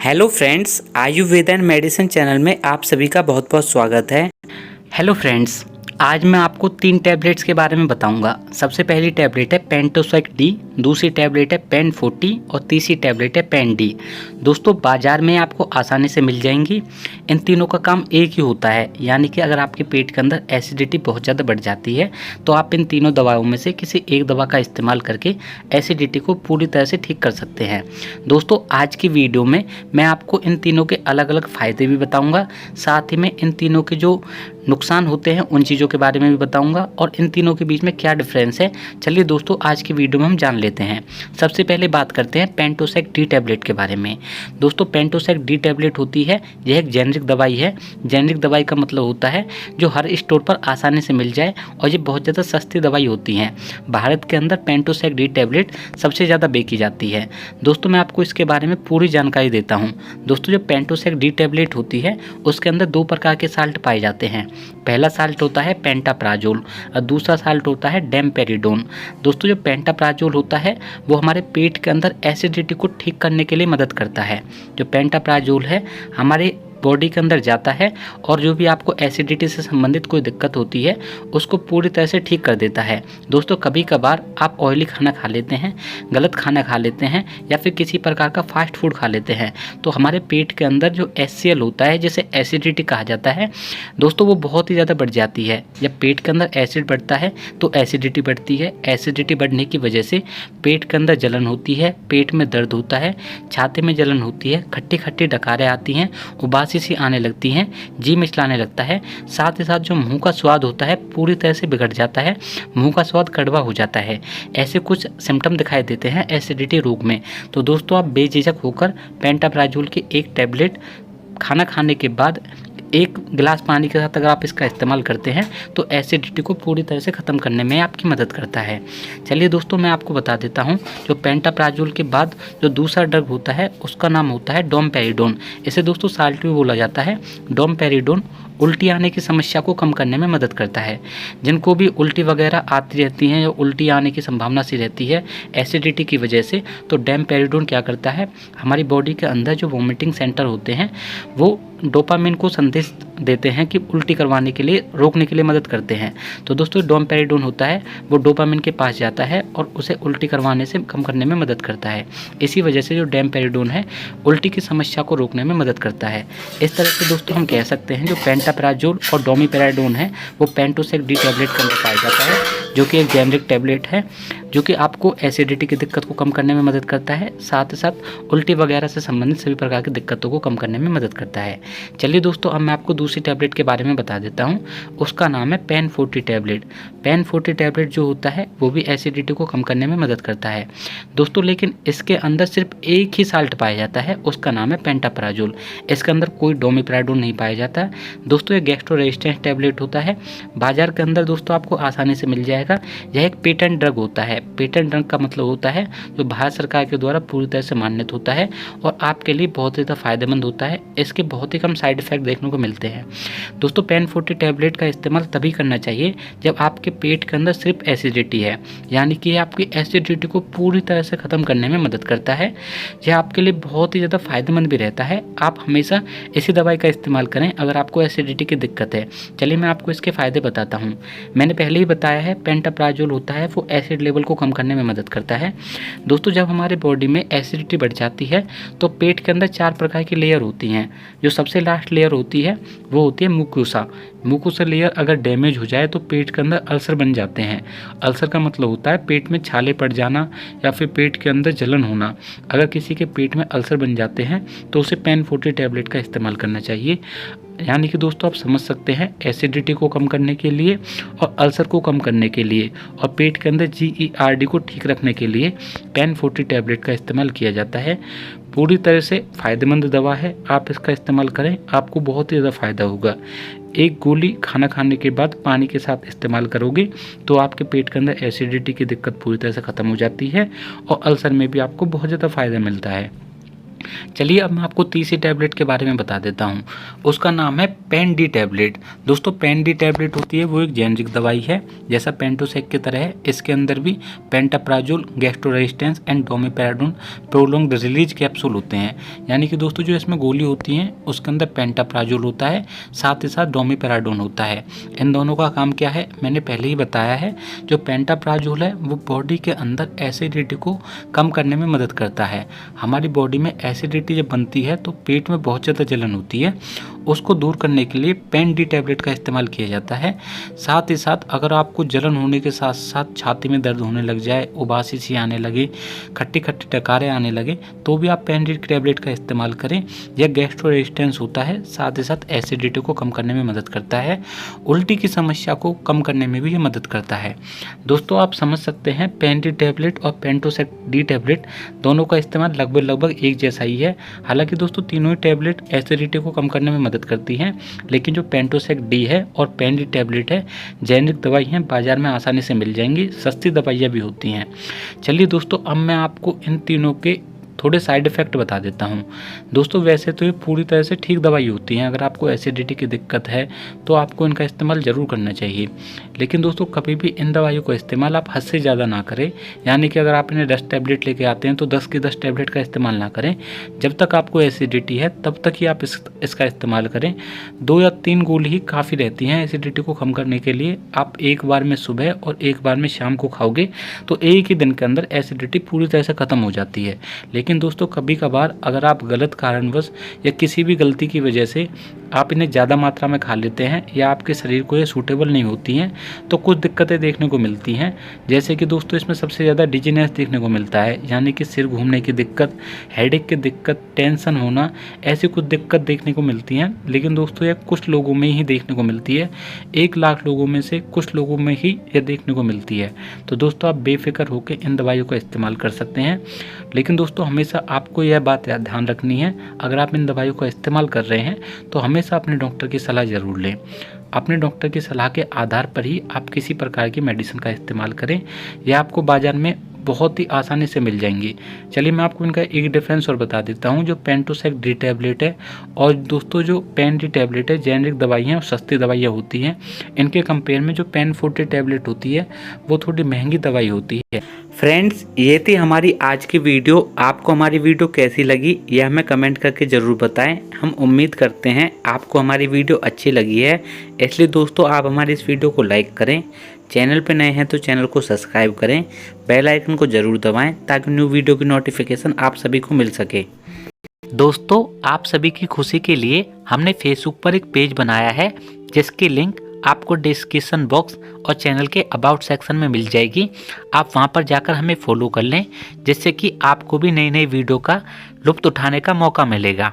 Hello friends, Ayurveda and medicine channel में आप सभी का बहुत बहुत स्वागत है। हेलो फ्रेंड्स, आज मैं आपको 3 टैबलेट्स के बारे में बताऊंगा। सबसे पहली टैबलेट है पेंटोसेक डी, दूसरी टैबलेट है पेन 40 और तीसरी टैबलेट है पेन डी। दोस्तों, बाजार में आपको आसानी से मिल जाएंगी। इन तीनों का काम एक ही होता है, यानी कि अगर आपके पेट के अंदर एसिडिटी बहुत ज़्यादा बढ़ जाती है तो आप इन तीनों दवाओं में से किसी एक दवा का इस्तेमाल करके एसिडिटी को पूरी तरह से ठीक कर सकते हैं। दोस्तों, आज की वीडियो में मैं आपको इन तीनों के अलग अलग फ़ायदे भी बताऊंगा, साथ ही में इन तीनों के जो नुकसान होते हैं उन चीज़ों के बारे में भी बताऊंगा और इन तीनों के बीच में क्या डिफरेंस है। चलिए दोस्तों, आज की वीडियो में हम जान लेते हैं। सबसे पहले बात करते हैं पेंटोसेक डी टैबलेट के बारे में। दोस्तों, पेंटोसेक डी टैबलेट होती है, यह एक जेनरिक दवाई है। जेनरिक दवाई का मतलब होता है जो हर स्टोर पर आसानी से मिल जाए और ये बहुत ज़्यादा सस्ती दवाई होती हैं। भारत के अंदर पेंटोसेक डी टैबलेट सबसे ज़्यादा बेची जाती है। दोस्तों, मैं आपको इसके बारे में पूरी जानकारी देता हूँ। दोस्तों, जो पेंटोसेक डी टैबलेट होती है उसके अंदर 2 प्रकार के साल्ट पाए जाते हैं। पहला साल्ट होता है पेंटाप्राजोल और दूसरा साल्ट होता है डेमपेरिडोन। दोस्तों, जो पेंटाप्राजोल होता है वो हमारे पेट के अंदर एसिडिटी को ठीक करने के लिए मदद करता है। जो पेंटाप्राजोल है हमारे बॉडी के अंदर जाता है और जो भी आपको एसिडिटी से संबंधित कोई दिक्कत होती है उसको पूरी तरह से ठीक कर देता है। दोस्तों, कभी कभार आप ऑयली खाना खा लेते हैं, गलत खाना खा लेते हैं या फिर किसी प्रकार का फास्ट फूड खा लेते हैं तो हमारे पेट के अंदर जो HCl होता है, जिसे एसिडिटी कहा जाता है, दोस्तों वो बहुत ही ज़्यादा बढ़ जाती है। जब पेट के अंदर एसिड बढ़ता है तो एसिडिटी बढ़ती है। एसिडिटी बढ़ने की वजह से पेट के अंदर जलन होती है, पेट में दर्द होता है, छाती में जलन होती है, खट्टी खट्टी डकारें आती हैं, उबासी सी आने लगती हैं, जी मिचलाने लगता है। साथ ही साथ जो मुंह का स्वाद होता है पूरी तरह से बिगड़ जाता है, मुंह का स्वाद कड़वा हो जाता है। ऐसे कुछ सिम्टम दिखाई देते हैं एसिडिटी रोग में। तो दोस्तों, आप बेझिझक होकर पेंटाप्राजोल की एक टैबलेट खाना खाने के बाद 1 गिलास पानी के साथ अगर आप इसका इस्तेमाल करते हैं तो एसिडिटी को पूरी तरह से ख़त्म करने में आपकी मदद करता है। चलिए दोस्तों, मैं आपको बता देता हूं, जो पेंटाप्राजोल के बाद जो दूसरा ड्रग होता है उसका नाम होता है डोमपेरिडोन। इसे दोस्तों साल्ट भी बोला जाता है। डोमपेरिडोन उल्टी आने की समस्या को कम करने में मदद करता है। जिनको भी उल्टी वगैरह आती रहती हैं या उल्टी आने की संभावना सी रहती है एसिडिटी की वजह से, तो डोमपेरिडोन क्या करता है, हमारी बॉडी के अंदर जो वोमिटिंग सेंटर होते हैं वो डोपामिन को संदेश देते हैं कि उल्टी करवाने के लिए, रोकने के लिए मदद करते हैं। तो दोस्तों, डोमपेरिडोन होता है वो डोपामिन के पास जाता है और उसे उल्टी करवाने से कम करने में मदद करता है। इसी वजह से जो डोमपेरिडोन है उल्टी की समस्या को रोकने में मदद करता है। इस तरह से दोस्तों हम कह सकते हैं जो पेंटाप्राजोल और डोमिपेराडोन है वो पेंटोसेक डी टैबलेट के अंदर पाया जाता है, जो कि एक जेनरिक टैबलेट है जो कि आपको एसिडिटी की दिक्कत को कम करने में मदद करता है, साथ ही साथ उल्टी वगैरह से संबंधित सभी प्रकार की दिक्कतों को कम करने में मदद करता है। चलिए दोस्तों, अब मैं आपको दूसरी टैबलेट के बारे में बता देता हूँ। उसका नाम है पेन 40 टैबलेट। पेन 40 टैबलेट जो होता है वो भी एसिडिटी को कम करने में मदद करता है दोस्तों, लेकिन इसके अंदर सिर्फ एक ही साल्ट पाया जाता है, उसका नाम है पेंटाप्राजोल। इसके अंदर कोई डोमिपेराडोन नहीं पाया जाता दोस्तों। ये गैस्ट्रो रेजिस्टेंस टैबलेट होता है, बाजार के अंदर दोस्तों आपको आसानी से मिल जाएगा। यह एक पेटेंट ड्रग होता है। पेटेंट ड्रग का मतलब होता है जो भारत सरकार के द्वारा पूरी तरह से मान्यता होता है और आपके लिए बहुत ज़्यादा फायदेमंद होता है। इसके बहुत ही कम साइड इफेक्ट देखने को मिलते हैं दोस्तों। पेन 40 टैबलेट का इस्तेमाल तभी करना चाहिए जब आपके पेट के अंदर सिर्फ एसिडिटी है, यानी कि आपकी एसिडिटी को पूरी तरह से ख़त्म करने में मदद करता है। यह आपके लिए बहुत ही ज़्यादा फायदेमंद भी रहता है। आप हमेशा इसी दवाई का इस्तेमाल करें अगर आपको एसिडिटी की दिक्कत है। चलिए मैं आपको इसके फ़ायदे बताता हूँ। मैंने पहले ही बताया है पेंटाप्राजोल होता है वो एसिड लेवल को कम करने में मदद करता है दोस्तों। जब हमारे बॉडी में एसिडिटी बढ़ जाती है तो पेट के अंदर 4 प्रकार की लेयर होती हैं। जो सबसे लास्ट लेयर होती है वो होती है मुकोसा। मुकोसा लेयर अगर डैमेज हो जाए तो पेट के अंदर अल्सर बन जाते हैं। अल्सर का मतलब होता है पेट में छाले पड़ जाना या फिर पेट के अंदर जलन होना। अगर किसी के पेट में अल्सर बन जाते हैं तो उसे पेन 40 टैबलेट का इस्तेमाल करना चाहिए। यानी कि दोस्तों आप समझ सकते हैं, एसिडिटी को कम करने के लिए और अल्सर को कम करने के लिए और पेट के अंदर GERD को ठीक रखने के लिए पेन 40 टैबलेट का इस्तेमाल किया जाता है। पूरी तरह से फ़ायदेमंद दवा है, आप इसका इस्तेमाल करें, आपको बहुत ही ज़्यादा फ़ायदा होगा। 1 गोली खाना खाने के बाद पानी के साथ इस्तेमाल करोगे तो आपके पेट के अंदर एसिडिटी की दिक्कत पूरी तरह से ख़त्म हो जाती है और अल्सर में भी आपको बहुत ज़्यादा फ़ायदा मिलता है। चलिए अब मैं आपको तीसरी टैबलेट के बारे में बता देता हूँ। उसका नाम है पेन डी टैबलेट। दोस्तों पेन डी टैबलेट होती है वो एक जेनरिक दवाई है, जैसा पेंटोसेक की तरह है। इसके अंदर भी pantoprazole, gastroresistance and domperidone prolonged release capsule होते हैं। यानी कि दोस्तों जो इसमें गोली होती हैं उसके अंदर पेंटाप्राजोल होता है, साथ ही साथ डोमिपेराडोन होता है। इन दोनों का काम क्या है मैंने पहले ही बताया है। जो पेंटाप्राजोल है वो बॉडी के अंदर एसिडिटी को कम करने में मदद करता है। हमारी बॉडी में एसिडिटी जब बनती है तो पेट में बहुत ज़्यादा जलन होती है, उसको दूर करने के लिए पेन डी टैबलेट का इस्तेमाल किया जाता है। साथ ही साथ अगर आपको जलन होने के साथ साथ छाती में दर्द होने लग जाए, उबासी सी आने लगे, खट्टी खट्टी डकारें आने लगे, तो भी आप पेन डी टैबलेट का इस्तेमाल करें। यह गैस्ट्रो रेजिस्टेंस होता है, साथ ही साथ एसिडिटी को कम करने में मदद करता है। उल्टी की समस्या को कम करने में भी ये मदद करता है। दोस्तों आप समझ सकते हैं पेन डी टैबलेट और पेंटोसेक डी टैबलेट दोनों का इस्तेमाल लगभग एक जैसा ही है। हालांकि दोस्तों तीनों ही टैबलेट एसिडिटी को कम करने में मदद करती हैं, लेकिन जो पेंटोसेक डी है और पेन डी टैबलेट है जेनरिक दवाई हैं, बाजार में आसानी से मिल जाएंगी, सस्ती दवाइयाँ भी होती हैं। चलिए दोस्तों अब मैं आपको इन तीनों के थोड़े साइड इफ़ेक्ट बता देता हूँ। दोस्तों वैसे तो ये पूरी तरह से ठीक दवाई होती हैं। अगर आपको एसिडिटी की दिक्कत है तो आपको इनका इस्तेमाल ज़रूर करना चाहिए, लेकिन दोस्तों कभी भी इन दवाइयों का इस्तेमाल आप हद से ज़्यादा ना करें। यानी कि अगर आप इन्हें 10 टैबलेट लेके आते हैं तो 10 की 10 टैबलेट का इस्तेमाल ना करें। जब तक आपको एसिडिटी है तब तक ही आप इसका इस्तेमाल करें। 2 या 3 गोली ही काफ़ी रहती हैं एसिडिटी को कम करने के लिए। आप एक बार में सुबह और एक बार में शाम को खाओगे तो एक ही दिन के अंदर एसिडिटी पूरी तरह से ख़त्म हो जाती है। लेकिन दोस्तों कभी कभार अगर आप गलत कारणवश या किसी भी गलती की वजह से आप इन्हें ज़्यादा मात्रा में खा लेते हैं या आपके शरीर को ये सूटेबल नहीं होती हैं तो कुछ दिक्कतें देखने को मिलती हैं। जैसे कि दोस्तों इसमें सबसे ज़्यादा डिजीनेस देखने को मिलता है, यानी कि सिर घूमने की दिक्कत, हेडेक की दिक्कत, टेंशन होना, ऐसी कुछ दिक्कत देखने को मिलती हैं। लेकिन दोस्तों ये कुछ लोगों में ही देखने को मिलती है, 1 लाख लोगों में से कुछ लोगों में ही ये देखने को मिलती है। तो दोस्तों आप बेफिक्र होकर इन दवाइयों का इस्तेमाल कर सकते हैं। लेकिन दोस्तों हमेशा आपको यह बात ध्यान रखनी है, अगर आप इन दवाइयों का इस्तेमाल कर रहे हैं तो हमेशा अपने डॉक्टर की सलाह ज़रूर लें। अपने डॉक्टर की सलाह के आधार पर ही आप किसी प्रकार की मेडिसिन का इस्तेमाल करें। यह आपको बाज़ार में बहुत ही आसानी से मिल जाएंगी। चलिए मैं आपको इनका एक डिफरेंस और बता देता हूँ। जो पेंटोसेक डी टैबलेट है और दोस्तों जो पेन डी टैबलेट है, जेनरिक दवाइयाँ और सस्ती दवाइयाँ होती हैं। इनके कंपेयर में जो पेन 40 टैबलेट होती है वो थोड़ी महंगी दवाई होती है। फ्रेंड्स ये थी हमारी आज की वीडियो। आपको हमारी वीडियो कैसी लगी यह हमें कमेंट करके ज़रूर बताएं। हम उम्मीद करते हैं आपको हमारी वीडियो अच्छी लगी है। इसलिए दोस्तों आप हमारी इस वीडियो को लाइक करें, चैनल पर नए हैं तो चैनल को सब्सक्राइब करें, बेल आइकन को ज़रूर दबाएं ताकि न्यू वीडियो की नोटिफिकेशन आप सभी को मिल सके। दोस्तों आप सभी की खुशी के लिए हमने फेसबुक पर एक पेज बनाया है जिसकी लिंक आपको डिस्क्रिप्शन बॉक्स और चैनल के अबाउट सेक्शन में मिल जाएगी। आप वहां पर जाकर हमें फॉलो कर लें, जिससे कि आपको भी नई नई वीडियो का लुत्फ़ उठाने का मौका मिलेगा।